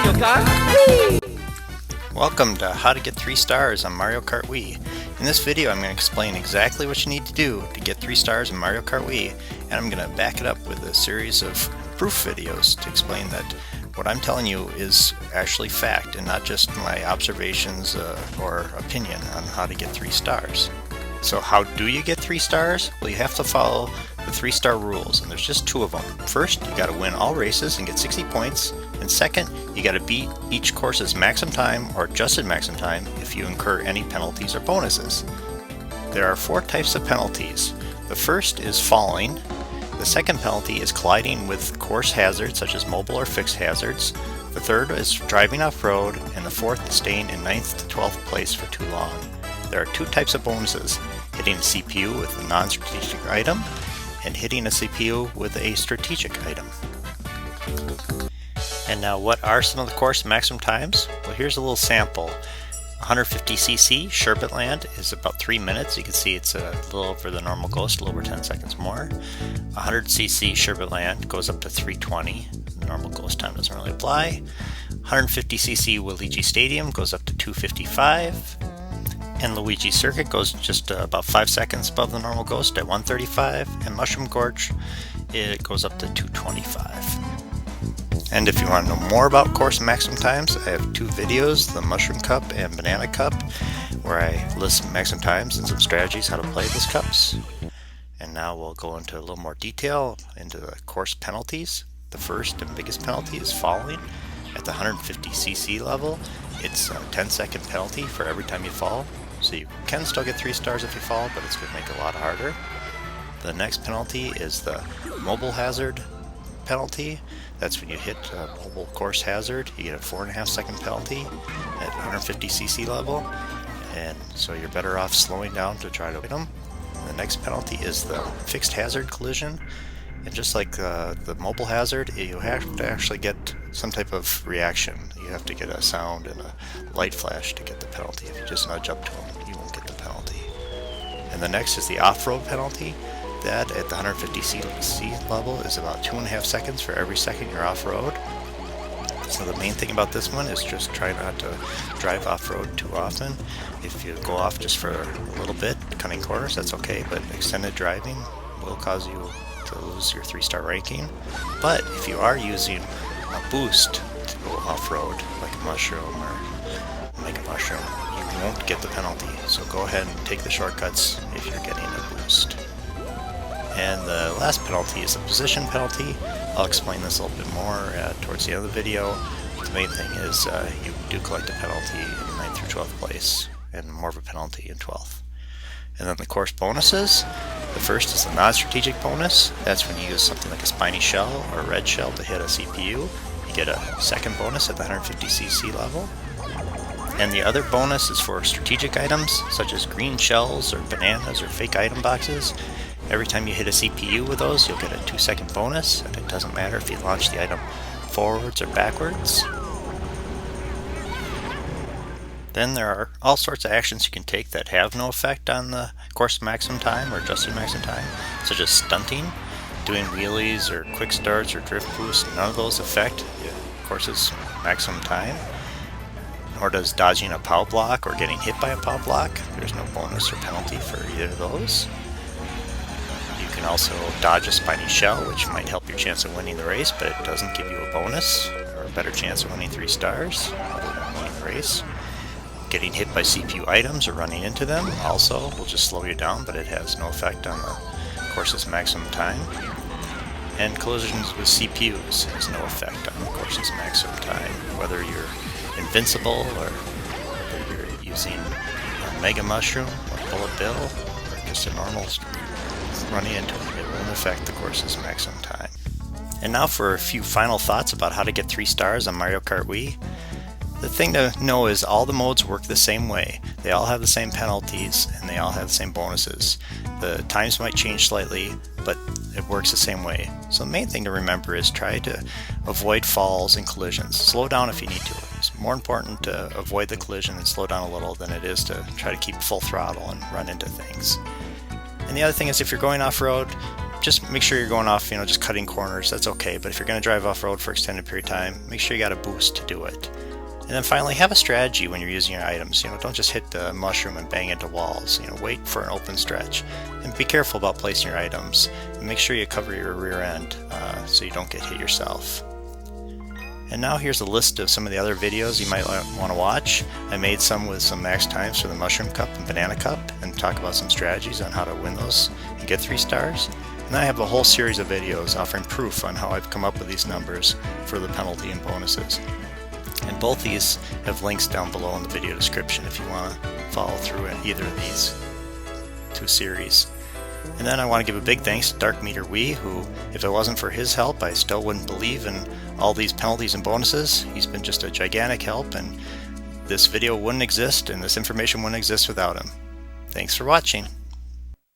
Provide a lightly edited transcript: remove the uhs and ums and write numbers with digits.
Mario Kart Wii! Welcome to How to Get 3 Stars on Mario Kart Wii. In this video I'm going to explain exactly what you need to do to get 3 stars in Mario Kart Wii, and I'm going to back it up with a series of proof videos to explain that what I'm telling you is actually fact and not just my observations or opinion on how to get 3 stars. So how do you get 3 stars? Well, you have to follow the 3-star rules, and there's just 2 of them. First, you got to win all races and get 60 points, and second, you got to beat each course's maximum time or adjusted maximum time if you incur any penalties or bonuses. There are 4 types of penalties. The first is falling. The second penalty is colliding with course hazards such as mobile or fixed hazards. The third is driving off-road, and the fourth is staying in 9th to 12th place for too long. There are 2 types of bonuses: hitting a CPU with a non-strategic item and hitting a CPU with a strategic item. And now, what are some of the course maximum times? Well, here's a little sample. 150cc Sherbetland is about 3 minutes. You can see it's a little over the normal ghost, a little over 10 seconds more. 100cc Sherbetland goes up to 320. The normal ghost time doesn't really apply. 150cc Luigi Stadium goes up to 255. And Luigi Circuit goes just about 5 seconds above the normal ghost at 135. And Mushroom Gorge, it goes up to 225. And if you want to know more about course maximum times, I have 2 videos, the Mushroom Cup and Banana Cup, where I list maximum times and some strategies how to play these cups. And now we'll go into a little more detail into the course penalties. The first and biggest penalty is falling. At the 150cc level, it's a 10-second penalty for every time you fall. So you can still get 3 stars if you fall, but it's going to make it a lot harder. The next penalty is the mobile hazard penalty. That's when you hit a mobile course hazard. You get a 4.5-second penalty at 150cc level, and so you're better off slowing down to try to hit them. The next penalty is the fixed hazard collision, and just like the mobile hazard, you have to actually get some type of reaction. You have to get a sound and a light flash to get the penalty. If you just nudge up to them, you won't get the penalty. And the next is the off-road penalty. That at the 150cc level is about 2.5 seconds for every second you're off-road. So the main thing about this one is just try not to drive off-road too often. If you go off just for a little bit, cutting corners, that's okay, but extended driving will cause you to lose your 3-star ranking. But if you are using a boost to go off-road, like a mushroom or mega mushroom, you won't get the penalty. So go ahead and take the shortcuts if you're getting a boost. And the last penalty is the position penalty. I'll explain this a little bit more towards the end of the video. The main thing is you do collect a penalty in 9th through 12th place, and more of a penalty in 12th. And then the course bonuses. The first is the non-strategic bonus. That's when you use something like a spiny shell or a red shell to hit a CPU. You get a second bonus at the 150cc level. And the other bonus is for strategic items, such as green shells or bananas or fake item boxes. Every time you hit a CPU with those, you'll get a 2-second bonus, and it doesn't matter if you launch the item forwards or backwards. Then there are all sorts of actions you can take that have no effect on the course maximum time or adjusted maximum time, such as stunting, doing wheelies or quick starts or drift boosts. None of those affect the course's maximum time, nor does dodging a POW block or getting hit by a POW block. There's no bonus or penalty for either of those. You can also dodge a spiny shell, which might help your chance of winning the race, but it doesn't give you a bonus or a better chance of winning 3 stars other than winning the race. Getting hit by CPU items or running into them also will just slow you down, but it has no effect on the course's maximum time. And collisions with CPUs has no effect on the course's maximum time, whether you're invincible or whether you're using a Mega Mushroom or Bullet Bill or just a normal running into them. It won't affect the course's maximum time. And now for a few final thoughts about how to get 3 stars on Mario Kart Wii. The thing to know is all the modes work the same way. They all have the same penalties and they all have the same bonuses. The times might change slightly, but it works the same way. So the main thing to remember is try to avoid falls and collisions. Slow down if you need to. It's more important to avoid the collision and slow down a little than it is to try to keep full throttle and run into things. And the other thing is, if you're going off-road, just make sure you're going off, just cutting corners. That's okay. But if you're going to drive off-road for extended period of time, make sure you got a boost to do it. And then finally, have a strategy when you're using your items. Don't just hit the mushroom and bang into walls. Wait for an open stretch. And be careful about placing your items. And make sure you cover your rear end so you don't get hit yourself. And now here's a list of some of the other videos you might want to watch. I made some with some max times for the Mushroom Cup and Banana Cup and talk about some strategies on how to win those and get 3 stars. And then I have a whole series of videos offering proof on how I've come up with these numbers for the penalty and bonuses. And both these have links down below in the video description if you want to follow through in either of these 2 series. And then I want to give a big thanks to Dark Meter Wii, who, if it wasn't for his help, I still wouldn't believe in all these penalties and bonuses. He's been just a gigantic help, and this video wouldn't exist, and this information wouldn't exist without him. Thanks for watching.